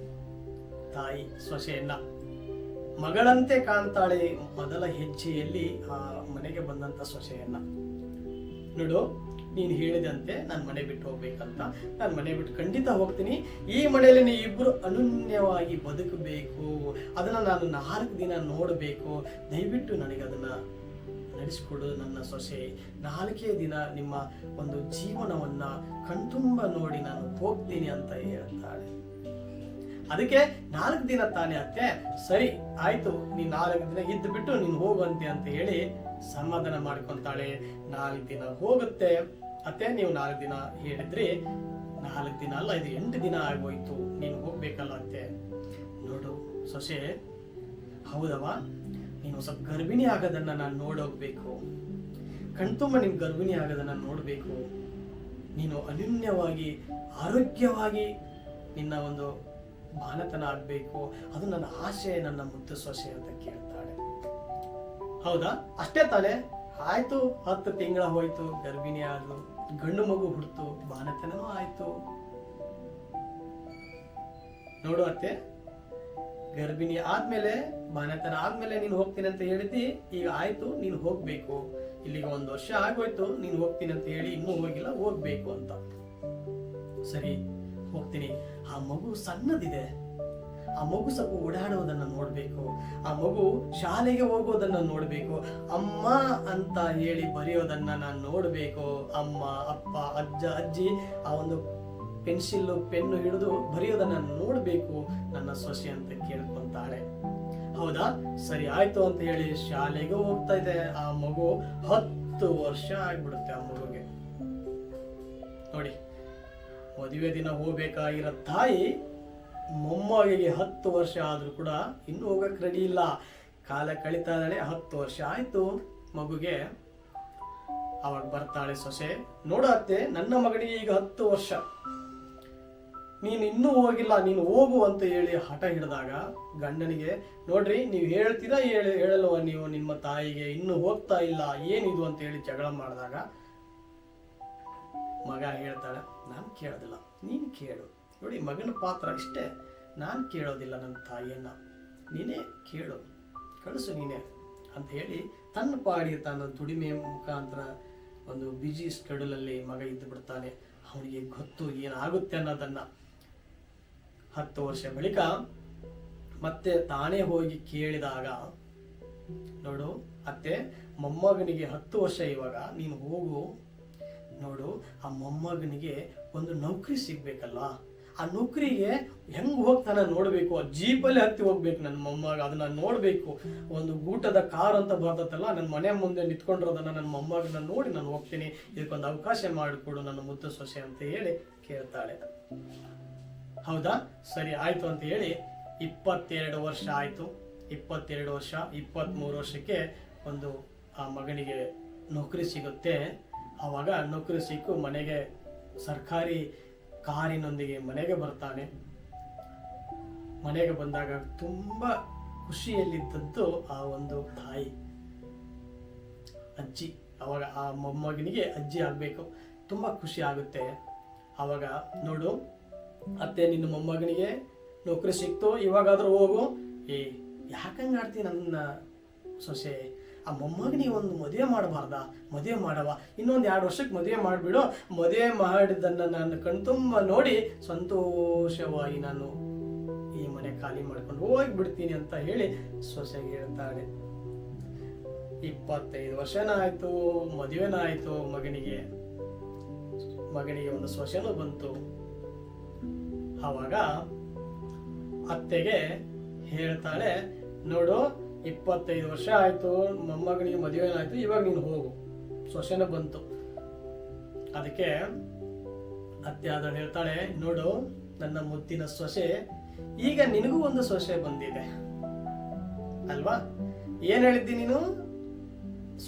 ತಾಯಿ ಸೊಸೆಯನ್ನ ಮಗಳಂತೆ ಕಾಣ್ತಾಳೆ ಮೊದಲ ಹೆಜ್ಜೆಯಲ್ಲಿ ಆ ಮನೆಗೆ ಬಂದಂತ ಸೊಸೆಯನ್ನ. ನೋಡು, ನೀನು ಹೇಳಿದಂತೆ ನಾನು ಮನೆ ಬಿಟ್ಟು ಹೋಗ್ಬೇಕಂತ, ನಾನು ಮನೆ ಬಿಟ್ಟು ಖಂಡಿತ ಹೋಗ್ತೀನಿ, ಈ ಮನೆಯಲ್ಲಿ ನೀವು ಇಬ್ಬರು ಅನನ್ಯವಾಗಿ ಬದುಕಬೇಕು, ಅದನ್ನ ನಾನು 4 ದಿನ ನೋಡಬೇಕು, ದಯವಿಟ್ಟು ನನಗೆ ಅದನ್ನ ನಡೆಸಿಕೊಡು ನನ್ನ ಸೊಸೆ, 4 ದಿನ ನಿಮ್ಮ ಒಂದು ಜೀವನವನ್ನ ಕಣ್ತುಂಬ ನೋಡಿ ನಾನು ಹೋಗ್ತೀನಿ ಅಂತ ಹೇಳ್ತಾಳೆ. ಅದಕ್ಕೆ 4 ದಿನ ತಾನೇ ಅತ್ತೆ, ಸರಿ ಆಯ್ತು, ನೀನ್ 4 ದಿನ ಇದ್ದು ಬಿಟ್ಟು ನೀನು ಹೋಗುವಂತೆ ಅಂತ ಹೇಳಿ ಸಮಾಧಾನ ಮಾಡ್ಕೊಂತಾಳೆ. 4 ದಿನ ಹೋಗುತ್ತೆ. ಅತ್ತೆ, ನೀವು 4 ದಿನ ಹೇಳಿದ್ರಿ, 4 ದಿನ ಅಲ್ಲ, ಇದು 8 ದಿನ ಆಗೋಯ್ತು, ನೀನು ಹೋಗ್ಬೇಕಲ್ಲ ಅತ್ತೆ. ನೋಡು ಸೊಸೆ, ಹೌದವ, ನೀನು ಸ್ವಲ್ಪ ಗರ್ಭಿಣಿ ಆಗೋದನ್ನ ನಾನು ನೋಡೋಗ್ಬೇಕು, ಕಣ್ತುಂಬ ನಿನ್ ಗರ್ಭಿಣಿ ಆಗೋದನ್ನ ನೋಡ್ಬೇಕು, ನೀನು ಅನನ್ಯವಾಗಿ ಆರೋಗ್ಯವಾಗಿ ನಿನ್ನ ಒಂದು ಬಾಣತನ ಆಗ್ಬೇಕು, ಅದು ನನ್ನ ಆಸೆ, ನನ್ನ ಮುದ್ದು ಸೊಸೆ ಅಂತ ಕೇಳ್ತಾಳೆ. ಹೌದಾ? ಅಷ್ಟೇ ತಾನೇ? ಆಯ್ತು, 10 ತಿಂಗಳ ಹೋಯ್ತು, ಗರ್ಭಿಣಿ ಆದ್ಲು, ಗಂಡು ಮಗು ಹುಡ್ತು, ಬಾಣತನೂ ಆಯ್ತು. ನೋಡು ಅತ್ತೆ, ಗರ್ಭಿಣಿ ಆದ್ಮೇಲೆ, ಬಾಣತನ ಆದ್ಮೇಲೆ ನೀನು ಹೋಗ್ತೀನಿ ಅಂತ ಹೇಳಿದ್ದಿ, ಈಗ ಆಯ್ತು, ನೀನು ಹೋಗ್ಬೇಕು, ಇಲ್ಲಿಗೆ 1 ವರ್ಷ ಆಗೋಯ್ತು, ನೀನು ಹೋಗ್ತೀನಿ ಅಂತ ಹೇಳಿ ಇನ್ನೂ ಹೋಗಿಲ್ಲ, ಹೋಗ್ಬೇಕು ಅಂತ. ಸರಿ, ಹೋಗ್ತೀನಿ. ಆ ಮಗು ಸಣ್ಣದಿದೆ, ಆ ಮಗು ಸ್ವಲ್ಪ ಓಡಾಡೋದನ್ನ ನೋಡ್ಬೇಕು, ಆ ಮಗು ಶಾಲೆಗೆ ಹೋಗೋದನ್ನ ನೋಡ್ಬೇಕು, ಅಮ್ಮ ಅಂತ ಹೇಳಿ ಬರೆಯೋದನ್ನ ನಾನು ನೋಡ್ಬೇಕು. ಅಮ್ಮ, ಅಪ್ಪ, ಅಜ್ಜ, ಅಜ್ಜಿ ಆ ಒಂದು ಪೆನ್ಸಿಲ್ ಪೆನ್ನು ಹಿಡಿದು ಬರೆಯೋದನ್ನ ನೋಡ್ಬೇಕು ನನ್ನ ಸೊಸೆ ಅಂತ ಕೇಳ್ಕೊಂತಾಳೆ. ಹೌದಾ? ಸರಿ ಆಯ್ತು ಅಂತ ಹೇಳಿ ಶಾಲೆಗೆ ಹೋಗ್ತಾ ಇದೆ. ಆ ಮಗು 10 ವರ್ಷ ಆಗ್ಬಿಡುತ್ತೆ ಆ ಮಗುಗೆ. ನೋಡಿ, ಮದುವೆ ದಿನ ಹೋಗ್ಬೇಕಾಗಿರೋ ತಾಯಿ ಮೊಮ್ಮಗಿಗೆ 10 ವರ್ಷ ಆದ್ರೂ ಕೂಡ ಇನ್ನು ಹೋಗಕ್ ರೆಡಿ ಇಲ್ಲ. ಕಾಲ ಕಳೀತಾ ಇದ್ದಾಳೆ. 10 ವರ್ಷ ಆಯ್ತು ಮಗುಗೆ. ಅವಾಗ ಬರ್ತಾಳೆ ಸೊಸೆ. ನೋಡತ್ತೆ, ನನ್ನ ಮಗನಿಗೆ ಈಗ 10 ವರ್ಷ, ನೀನು ಇನ್ನೂ ಹೋಗಿಲ್ಲ, ನೀನು ಹೋಗು ಅಂತ ಹೇಳಿ ಹಠ ಹಿಡಿದಾಗ ಗಂಡನಿಗೆ, ನೋಡ್ರಿ, ನೀವು ಹೇಳ್ತೀರಾ ಹೇಳಲ್ವ ನೀವು ನಿಮ್ಮ ತಾಯಿಗೆ, ಇನ್ನೂ ಹೋಗ್ತಾ ಇಲ್ಲ, ಏನಿದು ಅಂತ ಹೇಳಿ ಜಗಳ ಮಾಡಿದಾಗ ಮಗ ಹೇಳ್ತಾಳೆ, ನಾನು ಕೇಳೋದಿಲ್ಲ, ನೀನು ಕೇಳು. ನೋಡಿ, ಮಗನ ಪಾತ್ರ ಇಷ್ಟೇ, ನಾನು ಕೇಳೋದಿಲ್ಲ ನನ್ನ ತಾಯಿಯನ್ನ, ನೀನೇ ಕೇಳು, ಕಳಿಸು ನೀನೇ ಅಂತ ಹೇಳಿ ತನ್ನ ಪಾಡಿ ತನ್ನ ದುಡಿಮೆ ಮುಖಾಂತರ ಒಂದು ಬಿಜಿ ಸ್ಕೆಡ್ಯೂಲಲ್ಲಿ ಮಗ ಇದ್ದು ಬಿಡ್ತಾನೆ. ಅವನಿಗೆ ಗೊತ್ತು ಏನಾಗುತ್ತೆ ಅನ್ನೋದನ್ನ. 10 ವರ್ಷ ಬಳಿಕ ಮತ್ತೆ ತಾನೇ ಹೋಗಿ ಕೇಳಿದಾಗ, ನೋಡು ಅತ್ತೆ, ಮೊಮ್ಮಗನಿಗೆ 10 ವರ್ಷ ಇವಾಗ, ನೀನು ಹೋಗು, ನೋಡು ಆ ಮೊಮ್ಮಗನಿಗೆ ಒಂದು ನೌಕರಿ ಸಿಗ್ಬೇಕಲ್ಲ, ಆ ನೌಕರಿಗೆ ಹೆಂಗ್ ಹೋಗ್ತಾನ ನೋಡ್ಬೇಕು, ಆ ಜೀಪಲ್ಲಿ ಹತ್ತಿ ಹೋಗ್ಬೇಕು ನನ್ನ ಮೊಮ್ಮಗ, ಅದನ್ನ ನೋಡ್ಬೇಕು. ಒಂದು ಊಟದ ಕಾರ್ ಅಂತ ಬರ್ತತ್ತಲ್ಲ, ನನ್ನ ಮನೆ ಮುಂದೆ ನಿಂತ್ಕೊಂಡಿರೋದನ್ನ ನನ್ನ ಮೊಮ್ಮಗನ ನೋಡಿ ನಾನು ಹೋಗ್ತೀನಿ, ಇದಕ್ಕೊಂದು ಅವಕಾಶ ಮಾಡಿಕೊಡು ನನ್ನ ಮುದ್ದು ಸೊಸೆ ಅಂತ ಹೇಳಿ ಕೇಳ್ತಾಳೆ. ಹೌದಾ? ಸರಿ ಆಯ್ತು ಅಂತ ಹೇಳಿ 22 ವರ್ಷ ಆಯ್ತು. 22 ವರ್ಷ, 23 ವರ್ಷಕ್ಕೆ ಒಂದು ಆ ಮಗನಿಗೆ ನೌಕರಿ ಸಿಗುತ್ತೆ. ಆವಾಗ ನೌಕರಿ ಸಿಕ್ಕು ಮನೆಗೆ ಸರ್ಕಾರಿ ಕಾರಿನೊಂದಿಗೆ ಮನೆಗೆ ಬರ್ತಾನೆ. ಮನೆಗೆ ಬಂದಾಗ ತುಂಬಾ ಖುಷಿಯಲ್ಲಿದ್ದದ್ದು ಆ ಒಂದು ತಾಯಿ, ಅಜ್ಜಿ. ಅವಾಗ ಆ ಮೊಮ್ಮಗನಿಗೆ ಅಜ್ಜಿ ಆಗ್ಬೇಕು, ತುಂಬಾ ಖುಷಿ ಆಗುತ್ತೆ. ಅವಾಗ, ನೋಡು ಅತ್ತೆ, ನಿನ್ನ ಮೊಮ್ಮಗನಿಗೆ ನೌಕರಿ ಸಿಕ್ತು, ಇವಾಗಾದ್ರೂ ಹೋಗು. ಯಾಕಂಗ ಆಡ್ತೀನಿ ನನ್ನ ಸೊಸೆ, ಆ ಮೊಮ್ಮಗನಿಗೆ ಒಂದು ಮದುವೆ ಮಾಡಬಾರ್ದ? ಮದುವೆ ಮಾಡವ, ಇನ್ನೊಂದು 2 ವರ್ಷಕ್ಕೆ ಮದುವೆ ಮಾಡಿಬಿಡು, ಮದುವೆ ಮಾಡಿದ್ದನ್ನು ನಾನು ಕಣ್ತುಂಬ ನೋಡಿ ಸಂತೋಷವಾಗಿ ನಾನು ಈ ಮನೆ ಖಾಲಿ ಮಾಡ್ಕೊಂಡು ಹೋಗ್ಬಿಡ್ತೀನಿ ಅಂತ ಹೇಳಿ ಸೊಸೆಗೆ ಹೇಳ್ತಾಳೆ. 25 ವರ್ಷನ ಆಯ್ತು, ಮದುವೆನ ಆಯ್ತು, ಮಗನಿಗೆ ಒಂದು ಸೊಸೆನೂ ಬಂತು. ಆವಾಗ ಅತ್ತೆಗೆ ಹೇಳ್ತಾಳೆ, ನೋಡು, 25 ವರ್ಷ ಆಯ್ತು, ಮೊಮ್ಮಗನಿಗೆ ಮದುವೆ ಆಯ್ತು, ಇವಾಗ ನೀನು ಹೋಗು, ಸೊಸೆನ ಬಂತು. ಅದಕ್ಕೆ ಅತ್ತೆ ಆದಳು ಹೇಳ್ತಾಳೆ, ನೋಡು ನನ್ನ ಮುದ್ದಿನ ಸೊಸೆ, ಈಗ ನಿನಗೂ ಒಂದು ಸೊಸೆ ಬಂದಿದೆ ಅಲ್ವಾ? ಏನ್ ಹೇಳಿದ್ದಿ ನೀನು?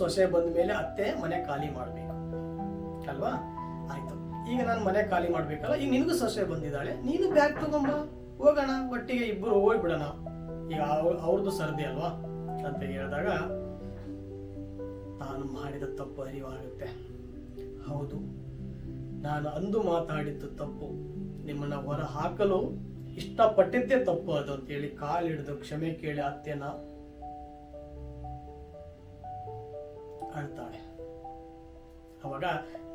ಸೊಸೆ ಬಂದ ಮೇಲೆ ಅತ್ತೆ ಮನೆ ಖಾಲಿ ಮಾಡ್ಬೇಕು ಅಲ್ವಾ? ಆಯ್ತು, ಈಗ ನಾನು ಮನೆ ಖಾಲಿ ಮಾಡ್ಬೇಕಲ್ಲ, ಈಗ ನಿನಗೂ ಸೊಸೆ ಬಂದಿದ್ದಾಳೆ, ನೀನು ಬ್ಯಾಗ್ ತಗೊಂಬ, ಹೋಗೋಣ, ಒಟ್ಟಿಗೆ ಇಬ್ಬರು ಹೋಗ್ಬಿಡೋಣ, ಈಗ ಅವ್ರದ್ದು ಸರ್ದಿ ಅಲ್ವಾ ಅಂತ ಹೇಳಿದಾಗ ತಾನು ಮಾಡಿದ ತಪ್ಪು ಅರಿವಾಗುತ್ತೆ. ಹೌದು, ನಾನು ಅಂದು ಮಾತಾಡಿದ್ದು ತಪ್ಪು, ನಿಮ್ಮನ್ನ ಹೊರ ಹಾಕಲು ಇಷ್ಟಪಟ್ಟಿದ್ದೇ ತಪ್ಪು ಅದು ಅಂತೇಳಿ ಕಾಲಿಡಿದು ಕ್ಷಮೆ ಕೇಳಿ ಅತ್ತೆನ ಅಳ್ತಾಳೆ. ಅವಾಗ,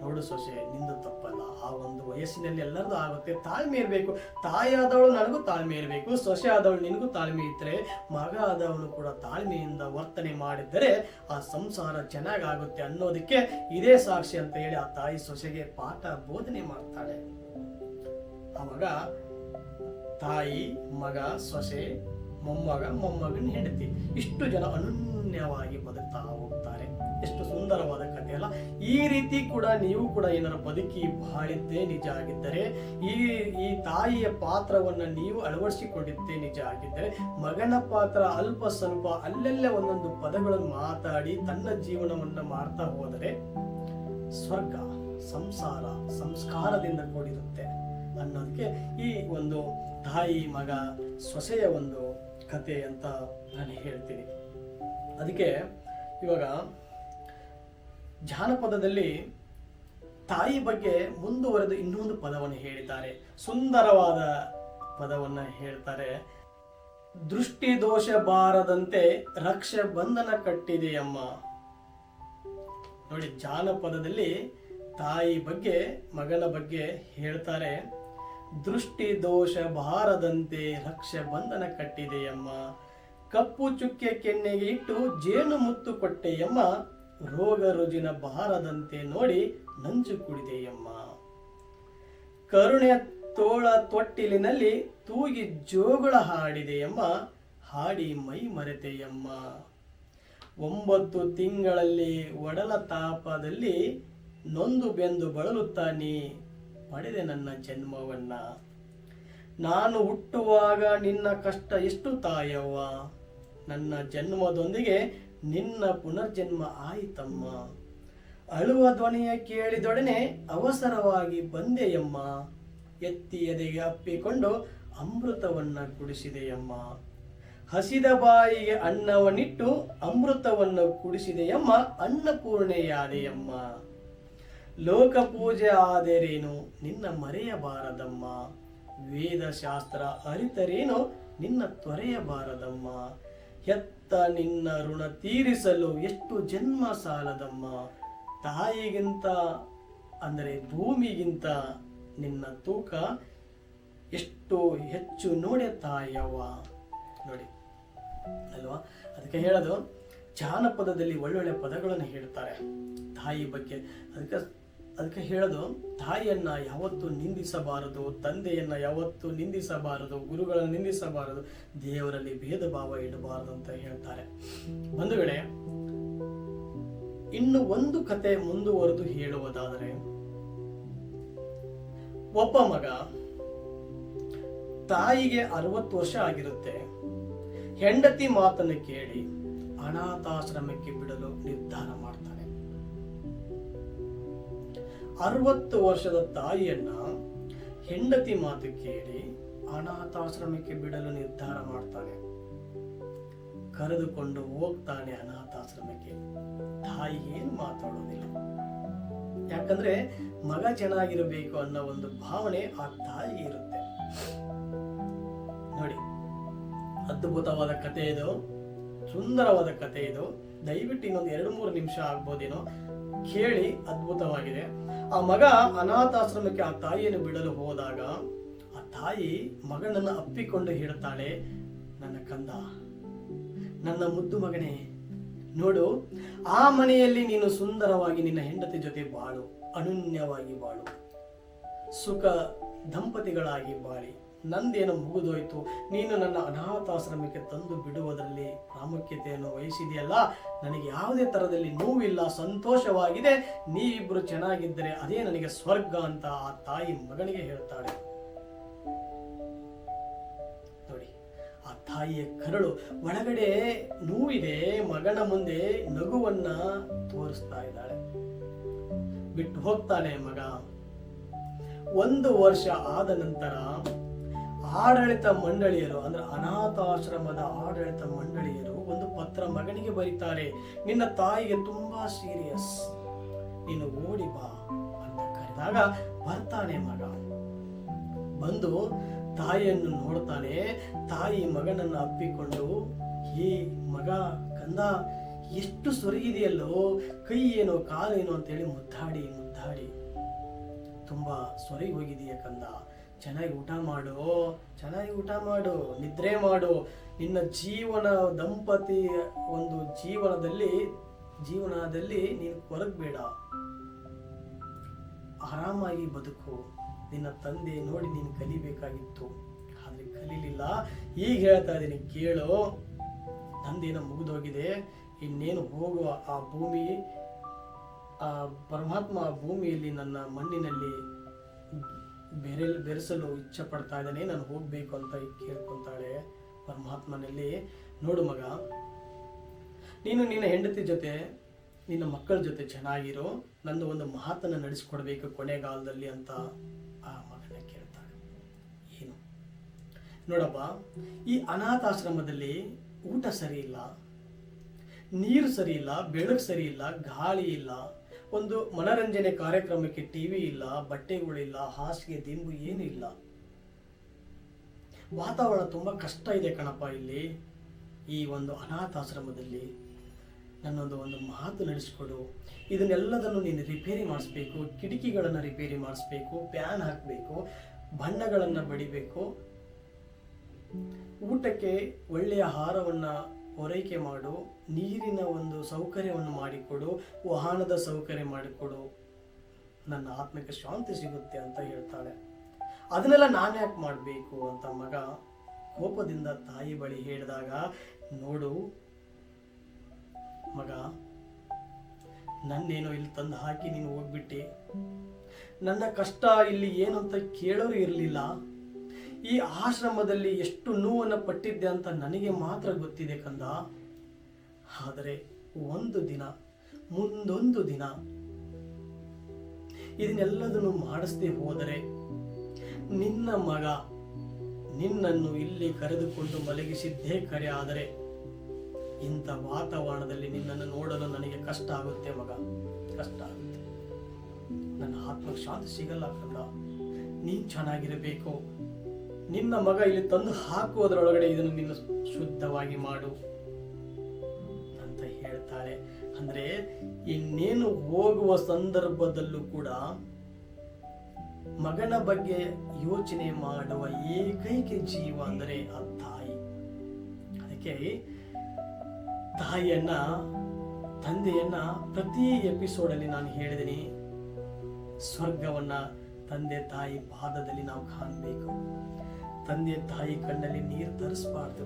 ನೋಡು ಸೊಸೆ, ನಿಂದು ತಪ್ಪಲ್ಲ, ಆ ಒಂದು ವಯಸ್ಸಿನಲ್ಲಿ ಎಲ್ಲರದು ಆಗುತ್ತೆ, ತಾಳ್ಮೆ ಇರಬೇಕು. ತಾಯಿ ಆದವಳು ನನಗೂ ತಾಳ್ಮೆ ಇರಬೇಕು, ಸೊಸೆ ಆದವಳು ನಿನಗೂ ತಾಳ್ಮೆ ಇದ್ರೆ, ಮಗ ಆದವನು ಕೂಡ ತಾಳ್ಮೆಯಿಂದ ವರ್ತನೆ ಮಾಡಿದರೆ ಆ ಸಂಸಾರ ಚೆನ್ನಾಗಾಗುತ್ತೆ ಅನ್ನೋದಕ್ಕೆ ಇದೇ ಸಾಕ್ಷಿ ಅಂತ ಹೇಳಿ ಆ ತಾಯಿ ಸೊಸೆಗೆ ಪಾಠ ಬೋಧನೆ ಮಾಡ್ತಾಳೆ. ಅವಾಗ ತಾಯಿ, ಮಗ, ಸೊಸೆ, ಮೊಮ್ಮಗ, ಮೊಮ್ಮಗನ ಹೆಂಡತಿ, ಇಷ್ಟು ಜನ ಅನನ್ಯವಾಗಿ ಬದುಕ್ತಾ ಹೋಗ್ತಾರೆ. ಎಷ್ಟು ಸುಂದರವಾದ ಕಥೆ ಅಲ್ಲ? ಈ ರೀತಿ ಕೂಡ ನೀವು ಕೂಡ ಏನಾರ ಬದುಕಿ ಬಾಳಿದ್ದೇ ನಿಜ ಆಗಿದ್ದರೆ, ಈ ತಾಯಿಯ ಪಾತ್ರವನ್ನ ನೀವು ಅಳವಡಿಸಿಕೊಂಡಿದ್ದೇ ನಿಜ ಆಗಿದ್ದರೆ, ಮಗನ ಪಾತ್ರ ಅಲ್ಪ ಸ್ವಲ್ಪ ಅಲ್ಲೆಲ್ಲ ಒಂದೊಂದು ಪದಗಳನ್ನು ಮಾತಾಡಿ ತನ್ನ ಜೀವನವನ್ನ ಮಾಡ್ತಾ ಹೋದರೆ ಸ್ವರ್ಗ, ಸಂಸಾರ, ಸಂಸ್ಕಾರದಿಂದ ಕೂಡಿರುತ್ತೆ ಅನ್ನೋದಕ್ಕೆ ಈ ಒಂದು ತಾಯಿ ಮಗ ಸೊಸೆಯ ಒಂದು ಕತೆ ಅಂತ ನಾನು ಹೇಳ್ತೀನಿ. ಅದಕ್ಕೆ ಇವಾಗ ಜಾನಪದದಲ್ಲಿ ತಾಯಿ ಬಗ್ಗೆ ಮುಂದುವರೆದು ಇನ್ನೊಂದು ಪದವನ್ನು ಹೇಳಿದ್ದಾರೆ, ಸುಂದರವಾದ ಪದವನ್ನು ಹೇಳ್ತಾರೆ. ದೃಷ್ಟಿ ದೋಷ ಬಾರದಂತೆ ರಕ್ಷೆ ಬಂಧನ ಕಟ್ಟಿದೆಯಮ್ಮ. ನೋಡಿ, ಜಾನಪದದಲ್ಲಿ ತಾಯಿ ಬಗ್ಗೆ ಮಗನ ಬಗ್ಗೆ ಹೇಳ್ತಾರೆ, ದೃಷ್ಟಿ ದೋಷ ಬಾರದಂತೆ ರಕ್ಷೆ ಬಂಧನ ಕಟ್ಟಿದೆಯಮ್ಮ. ಕಪ್ಪು ಚುಕ್ಕೆ ಕೆನ್ನೆಗೆ ಇಟ್ಟು ಜೇನು ಮುತ್ತು ಕೊಟ್ಟೆಯಮ್ಮ. ರೋಗ ರುಜಿನ ಬಾರದಂತೆ ನೋಡಿ ನಂಜು ಕುಡಿದೆಯಮ್ಮ. ಕರುಣೆಯ ತೋಳ ತೊಟ್ಟಿಲಿನಲ್ಲಿ ತೂಗಿ ಜೋಗುಳ ಹಾಡಿದೆಯಮ್ಮ. ಹಾಡಿ ಮೈ ಮರೆತೆಯಮ್ಮ. 9 ತಿಂಗಳಲ್ಲಿ ಒಡಲ ತಾಪದಲ್ಲಿ ನೊಂದು ಬೆಂದು ಬಳಲುತ್ತಾನೆ ಪಡೆದೆ ನನ್ನ ಜನ್ಮವನ್ನ. ನಾನು ಹುಟ್ಟುವಾಗ ನಿನ್ನ ಕಷ್ಟ ಎಷ್ಟು ತಾಯವ್ವ. ನನ್ನ ಜನ್ಮದೊಂದಿಗೆ ನಿನ್ನ ಪುನರ್ಜನ್ಮ ಆಯಿತಮ್ಮ. ಅಳುವ ಧ್ವನಿಯ ಕೇಳಿದೊಡನೆ ಅವಸರವಾಗಿ ಬಂದೆಯಮ್ಮ. ಎತ್ತಿ ಎದೆಗೆ ಅಪ್ಪಿಕೊಂಡು ಅಮೃತವನ್ನ ಕುಡಿಸಿದೆಯಮ್ಮ. ಹಸಿದ ಬಾಯಿಗೆ ಅನ್ನವನ್ನಿಟ್ಟು ಅಮೃತವನ್ನು ಕುಡಿಸಿದೆಯಮ್ಮ. ಅನ್ನಪೂರ್ಣೆಯಾದೆಯಮ್ಮ. ಲೋಕ ಪೂಜೆ ಆದರೇನು ನಿನ್ನ ಮರೆಯಬಾರದಮ್ಮ. ವೇದ ಶಾಸ್ತ್ರ ಅರಿತರೇನು ನಿನ್ನ ತೊರೆಯಬಾರದಮ್ಮ. ಹೆತ್ತ ನಿನ್ನ ಋಣ ತೀರಿಸಲು ಎಷ್ಟು ಜನ್ಮ ಸಾಲದಮ್ಮ. ತಾಯಿಗಿಂತ ಅಂದರೆ ಭೂಮಿಗಿಂತ ನಿನ್ನ ತೂಕ ಎಷ್ಟು ಹೆಚ್ಚು ನೋಡೆ ತಾಯವ್ವ. ನೋಡಿ ಅಲ್ವಾ, ಅದಕ್ಕೆ ಹೇಳೋದು ಜಾನಪದದಲ್ಲಿ ಒಳ್ಳೊಳ್ಳೆ ಪದಗಳನ್ನು ಹೇಳ್ತಾರೆ ತಾಯಿ ಬಗ್ಗೆ. ಅದಕ್ಕೆ ಹೇಳೋದು, ತಾಯಿಯನ್ನ ಯಾವತ್ತೂ ನಿಂದಿಸಬಾರದು, ತಂದೆಯನ್ನ ಯಾವತ್ತೂ ನಿಂದಿಸಬಾರದು, ಗುರುಗಳನ್ನು ನಿಂದಿಸಬಾರದು, ದೇವರಲ್ಲಿ ಭೇದ ಭಾವ ಇಡಬಾರದು ಅಂತ ಹೇಳ್ತಾರೆ. ಬಂಧುಗಳೇ, ಇನ್ನು ಒಂದು ಕತೆ ಮುಂದುವರೆದು ಹೇಳುವುದಾದರೆ, ಒಬ್ಬ ಮಗ ತಾಯಿಗೆ 60 ವರ್ಷ ಆಗಿರುತ್ತೆ. ಹೆಂಡತಿ ಮಾತನ್ನು ಕೇಳಿ ಅನಾಥಾಶ್ರಮಕ್ಕೆ ಬಿಡಲು ನಿರ್ಧಾರ ಮಾಡ್ತಾನೆ. 60 ವರ್ಷದ ತಾಯಿಯನ್ನ ಹೆಂಡತಿ ಮಾತು ಕೇಳಿ ಅನಾಥಾಶ್ರಮಕ್ಕೆ ಬಿಡಲು ನಿರ್ಧಾರ ಮಾಡ್ತಾನೆ. ಕರೆದುಕೊಂಡು ಹೋಗ್ತಾನೆ ಅನಾಥಾಶ್ರಮಕ್ಕೆ. ತಾಯಿ ಏನು ಮಾತಾಡೋದಿಲ್ಲ, ಯಾಕಂದ್ರೆ ಮಗ ಚೆನ್ನಾಗಿರಬೇಕು ಅನ್ನೋ ಒಂದು ಭಾವನೆ ಆ ತಾಯಿ ಇರುತ್ತೆ. ನೋಡಿ, ಅದ್ಭುತವಾದ ಕಥೆ ಇದು, ಸುಂದರವಾದ ಕಥೆ ಇದು. ದಯವಿಟ್ಟು ಇನ್ನೊಂದು 2-3 ನಿಮಿಷ ಆಗ್ಬೋದೇನೋ ಕೇಳಿ, ಅದ್ಭುತವಾಗಿದೆ. ಆ ಮಗ ಅನಾಥಾಶ್ರಮಕ್ಕೆ ಆ ತಾಯಿಯನ್ನು ಬಿಡಲು ಹೋದಾಗ ಆ ತಾಯಿ ಮಗನನ್ನು ಅಪ್ಪಿಕೊಂಡು ಹೇಳ್ತಾಳೆ, ನನ್ನ ಕಂದ, ನನ್ನ ಮುದ್ದು ಮಗನೇ, ನೋಡು, ಆ ಮನೆಯಲ್ಲಿ ನೀನು ಸುಂದರವಾಗಿ ನಿನ್ನ ಹೆಂಡತಿ ಜೊತೆ ಬಾಳು, ಅನನ್ಯವಾಗಿ ಬಾಳು, ಸುಖ ದಂಪತಿಗಳಾಗಿ ಬಾಳಿ. ನಂದೇನು ಮುಗಿದೋಯ್ತು, ನೀನು ನನ್ನ ಅನಾಥಾಶ್ರಮಕ್ಕೆ ತಂದು ಬಿಡುವುದರಲ್ಲಿ ಪ್ರಾಮುಖ್ಯತೆಯನ್ನು ವಹಿಸಿದೆಯಲ್ಲ, ನನಗೆ ಯಾವುದೇ ತರದಲ್ಲಿ ನೋವಿಲ್ಲ, ಸಂತೋಷವಾಗಿದೆ, ನೀವಿಬ್ರು ಚೆನ್ನಾಗಿದ್ದರೆ ಅದೇ ನನಗೆ ಸ್ವರ್ಗ ಅಂತ ಆ ತಾಯಿ ಮಗನಿಗೆ ಹೇಳ್ತಾಳೆ. ನೋಡಿ, ಆ ತಾಯಿಯ ಕರಳು ಒಳಗಡೆ ನೋವಿದೆ, ಮಗನ ಮುಂದೆ ನಗುವನ್ನ ತೋರಿಸ್ತಾ ಇದ್ದಾಳೆ. ಬಿಟ್ಟು ಹೋಗ್ತಾನೆ ಮಗ. 1 ವರ್ಷ ಆದ ನಂತರ ಆಡಳಿತ ಮಂಡಳಿಯರು, ಅಂದ್ರೆ ಅನಾಥಾಶ್ರಮದ ಆಡಳಿತ ಮಂಡಳಿಯರು ಒಂದು ಪತ್ರ ಮಗನಿಗೆ ಬರೀತಾರೆ. ನಿನ್ನ ತಾಯಿಗೆ ತುಂಬಾ ಸೀರಿಯಸ್, ನೀನು ಓಡಿ ಬಾ ಅಂತ ಕರೆದಾಗ ಬರ್ತಾನೆ ಮಗ. ಬಂದು ತಾಯಿಯನ್ನು ನೋಡ್ತಾನೆ. ತಾಯಿ ಮಗನನ್ನು ಅಪ್ಪಿಕೊಂಡು, ಹೇ ಮಗ, ಕಂದ, ಎಷ್ಟು ಸೊರಗಿದೆಯಲ್ಲೋ, ಕೈ ಏನೋ ಕಾಲೇನೋ ಅಂತೇಳಿ ಮುದ್ದಾಡಿ ಮುದ್ದಾಡಿ, ತುಂಬಾ ಸೊರಗಿ ಹೋಗಿದೆಯ ಕಂದ, ಚೆನ್ನಾಗಿ ಊಟ ಮಾಡು, ಚೆನ್ನಾಗಿ ಊಟ ಮಾಡು, ನಿದ್ರೆ ಮಾಡು, ನಿನ್ನ ಜೀವನ ದಂಪತಿ ಒಂದು ಜೀವನದಲ್ಲಿ ನೀನು ಕೊರಗಬೇಡ, ಆರಾಮಾಗಿ ಬದುಕು. ನಿನ್ನ ತಂದೆ ನೋಡಿ ನೀನು ಕಲಿಬೇಕಾಗಿತ್ತು, ಆದ್ರೆ ಕಲೀಲಿಲ್ಲ. ಈಗ ಹೇಳ್ತಾ ಇದ್ದೀನಿ ಕೇಳು, ನಂದೇನೋ ಮುಗಿದೋಗಿದೆ, ಇನ್ನೇನು ಹೋಗುವ ಆ ಭೂಮಿ, ಆ ಪರಮಾತ್ಮ ಭೂಮಿಯಲ್ಲಿ ನನ್ನ ಮಣ್ಣಿನಲ್ಲಿ ಬೆರೆಸಲು ಇಚ್ಛೆ ಪಡ್ತಾ ಇದ್ದಾನೆ, ನಾನು ಹೋಗ್ಬೇಕು ಅಂತ ಕೇಳ್ಕೊಂತಾಳೆ ಪರಮಾತ್ಮನಲ್ಲಿ. ನೋಡು ಮಗ, ನೀನು ನಿನ್ನ ಹೆಂಡತಿ ಜೊತೆ ನಿನ್ನ ಮಕ್ಕಳ ಜೊತೆ ಚೆನ್ನಾಗಿರೋ, ನಂದು ಒಂದು ಮಾತನ್ನು ನಡೆಸಿಕೊಡ್ಬೇಕು ಕೊನೆಗಾಲದಲ್ಲಿ ಅಂತ ಆ ಮಗನ ಕೇಳ್ತಾಳೆ. ಏನು ನೋಡಪ್ಪ, ಈ ಅನಾಥಾಶ್ರಮದಲ್ಲಿ ಊಟ ಸರಿ ಇಲ್ಲ, ನೀರು ಸರಿ ಇಲ್ಲ, ಬೆಳಕು ಸರಿ ಇಲ್ಲ, ಗಾಳಿ ಇಲ್ಲ, ಒಂದು ಮನರಂಜನೆ ಕಾರ್ಯಕ್ರಮಕ್ಕೆ ಟಿವಿ ಇಲ್ಲ, ಬಟ್ಟೆಗಳಿಲ್ಲ, ಹಾಸಿಗೆ ದಿಂಬು ಏನೂ ಇಲ್ಲ. ವಾತಾವರಣ ತುಂಬ ಕಷ್ಟ ಇದೆ ಕಣಪ್ಪ ಇಲ್ಲಿ ಈ ಒಂದು ಅನಾಥಾಶ್ರಮದಲ್ಲಿ. ನನ್ನೊಂದು ಮಾತು ನಡೆಸಿಕೊಡು. ಇದನ್ನೆಲ್ಲದನ್ನು ನೀನು ರಿಪೇರಿ ಮಾಡಿಸ್ಬೇಕು. ಕಿಟಕಿಗಳನ್ನು ರಿಪೇರಿ ಮಾಡಿಸ್ಬೇಕು, ಫ್ಯಾನ್ ಹಾಕಬೇಕು, ಬಣ್ಣಗಳನ್ನು ಬಡಿಬೇಕು, ಊಟಕ್ಕೆ ಒಳ್ಳೆಯ ಆಹಾರವನ್ನು ಹೊರೈಕೆ ಮಾಡು, ನೀರಿನ ಒಂದು ಸೌಕರ್ಯವನ್ನು ಮಾಡಿಕೊಡು, ವಾಹನದ ಸೌಕರ್ಯ ಮಾಡಿಕೊಡು, ನನ್ನ ಆತ್ಮಕ್ಕೆ ಶಾಂತಿ ಸಿಗುತ್ತೆ ಅಂತ ಹೇಳ್ತಾಳೆ. ಅದನ್ನೆಲ್ಲ ನಾನು ಯಾಕೆ ಮಾಡಬೇಕು ಅಂತ ಮಗ ಕೋಪದಿಂದ ತಾಯಿ ಬಳಿ ಹೇಳಿದಾಗ, ನೋಡು ಮಗ, ನನ್ನೇನೋ ಇಲ್ಲಿ ತಂದು ಹಾಕಿ ನೀನು ಹೋಗ್ಬಿಟ್ಟೆ. ನನ್ನ ಕಷ್ಟ ಇಲ್ಲಿ ಏನು ಅಂತ ಕೇಳೋರು ಇರಲಿಲ್ಲ. ಈ ಆಶ್ರಮದಲ್ಲಿ ಎಷ್ಟು ನೋವನ್ನು ಪಟ್ಟಿದ್ದೆ ಅಂತ ನನಗೆ ಮಾತ್ರ ಗೊತ್ತಿದೆ ಕಂದ. ಆದರೆ ಒಂದು ದಿನ, ಮುಂದೊಂದು ದಿನ ಇದನ್ನೆಲ್ಲದನ್ನು ಮಾಡಿಸದೆ ಹೋದರೆ ನಿನ್ನ ಮಗ ನಿನ್ನನ್ನು ಇಲ್ಲಿ ಕರೆದುಕೊಂಡು ಮಲಗಿಸಿದ್ದೇ ಕರೆ ಆದರೆ ಇಂಥ ವಾತಾವರಣದಲ್ಲಿ ನಿನ್ನನ್ನು ನೋಡಲು ನನಗೆ ಕಷ್ಟ ಆಗುತ್ತೆ ಮಗ, ಕಷ್ಟ ಆಗುತ್ತೆ. ನನ್ನ ಆತ್ಮಕ್ಕೆ ಶಾಂತಿ ಸಿಗಲ್ಲ ಕಂದ. ನೀನ್ ಚೆನ್ನಾಗಿರಬೇಕು. ನಿನ್ನ ಮಗ ಇಲ್ಲಿ ತಂದು ಹಾಕುವುದರೊಳಗಡೆ ಇದನ್ನು ನೀನು ಶುದ್ಧವಾಗಿ ಮಾಡು ಅಂತ ಹೇಳ್ತಾಳೆ. ಅಂದ್ರೆ ಇನ್ನೇನು ಹೋಗುವ ಸಂದರ್ಭದಲ್ಲೂ ಕೂಡ ಮಗನ ಬಗ್ಗೆ ಯೋಚನೆ ಮಾಡುವ ಏಕೈಕ ಜೀವ ಅಂದರೆ ಆ ತಾಯಿ. ಅದಕ್ಕೆ ತಾಯಿಯನ್ನ, ತಂದೆಯನ್ನ ಪ್ರತಿ ಎಪಿಸೋಡ್ ಅಲ್ಲಿ ನಾನು ಹೇಳಿದ್ದೀನಿ, ಸ್ವರ್ಗವನ್ನ ತಂದೆ ತಾಯಿ ಪಾದದಲ್ಲಿ ನಾವು ಕಾಣಬೇಕು. ತಂದೆ ತಾಯಿ ಕಣ್ಣಲ್ಲಿ ನೀರು ತರಿಸಬಾರ್ದು,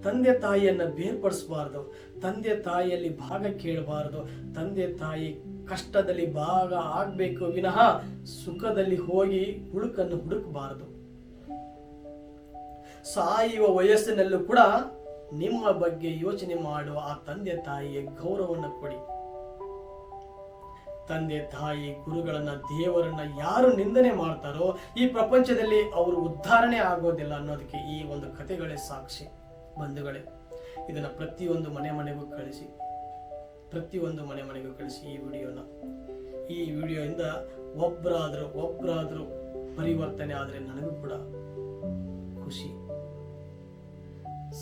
ತಂದೆ ತಾಯಿಯನ್ನ ಬೇರ್ಪಡಿಸಬಾರ್ದು, ತಂದೆ ತಾಯಿಯಲ್ಲಿ ಭಾಗ ಕೇಳಬಾರದು, ತಂದೆ ತಾಯಿ ಕಷ್ಟದಲ್ಲಿ ಭಾಗ ಆಗ್ಬೇಕು ವಿನಃ ಸುಖದಲ್ಲಿ ಹೋಗಿ ಹುಡುಕನ್ನು ಹುಡುಕಬಾರದು. ಸಾಯುವ ವಯಸ್ಸಿನಲ್ಲೂ ಕೂಡ ನಿಮ್ಮ ಬಗ್ಗೆ ಯೋಚನೆ ಮಾಡುವ ಆ ತಂದೆ ತಾಯಿಗೆ ಗೌರವವನ್ನು ಕೊಡಿ. ತಂದೆ ತಾಯಿ ಗುರುಗಳನ್ನ, ದೇವರನ್ನ ಯಾರು ನಿಂದನೆ ಮಾಡ್ತಾರೋ ಈ ಪ್ರಪಂಚದಲ್ಲಿ ಅವರು ಉದ್ಧಾರಣೆ ಆಗೋದಿಲ್ಲ ಅನ್ನೋದಕ್ಕೆ ಈ ಒಂದು ಕಥೆಗಳೇ ಸಾಕ್ಷಿ. ಬಂಧುಗಳೇ, ಇದನ್ನ ಪ್ರತಿಯೊಂದು ಮನೆಗೂ ಕಳಿಸಿ, ಪ್ರತಿಯೊಂದು ಮನೆಗೂ ಕಳಿಸಿ ಈ ವಿಡಿಯೋನ. ಈ ವಿಡಿಯೋಯಿಂದ ಒಬ್ಬರಾದ್ರೂ ಪರಿವರ್ತನೆ ಆದರೆ ನನಗೂ ಕೂಡ ಖುಷಿ,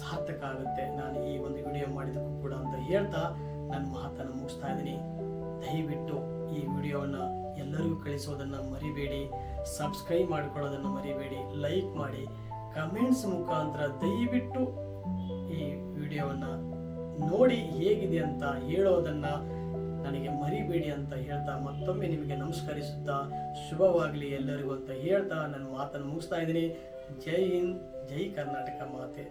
ಸಾರ್ಥಕ ಆಗುತ್ತೆ ನಾನು ಈ ಒಂದು ವಿಡಿಯೋ ಮಾಡಿದಕ್ಕೂ ಕೂಡ ಅಂತ ಹೇಳ್ತಾ ನನ್ನ ಮಾತನ್ನು ಮುಗಿಸ್ತಾ ಇದ್ದೀನಿ. ದಯವಿಟ್ಟು ಈ ವಿಡಿಯೋನ ಎಲ್ಲರಿಗೂ ಕಳಿಸೋದನ್ನ ಮರಿಬೇಡಿ, ಸಬ್ಸ್ಕ್ರೈಬ್ ಮಾಡ್ಕೊಳ್ಳೋದನ್ನ ಮರಿಬೇಡಿ, ಲೈಕ್ ಮಾಡಿ, ಕಮೆಂಟ್ಸ್ ಮುಖಾಂತರ ದಯವಿಟ್ಟು ಈ ವಿಡಿಯೋವನ್ನ ನೋಡಿ ಹೇಗಿದೆ ಅಂತ ಹೇಳೋದನ್ನ ನನಗೆ ಮರಿಬೇಡಿ ಅಂತ ಹೇಳ್ತಾ ಮತ್ತೊಮ್ಮೆ ನಿಮಗೆ ನಮಸ್ಕರಿಸುತ್ತಾ ಶುಭವಾಗಲಿ ಎಲ್ಲರಿಗೂ ಅಂತ ಹೇಳ್ತಾ ನನ್ನ ಮಾತನ್ನು ಮುಗಿಸ್ತಾ ಇದ್ದೀನಿ. ಜೈ ಹಿಂದ್, ಜೈ ಕರ್ನಾಟಕ ಮಾತೆ.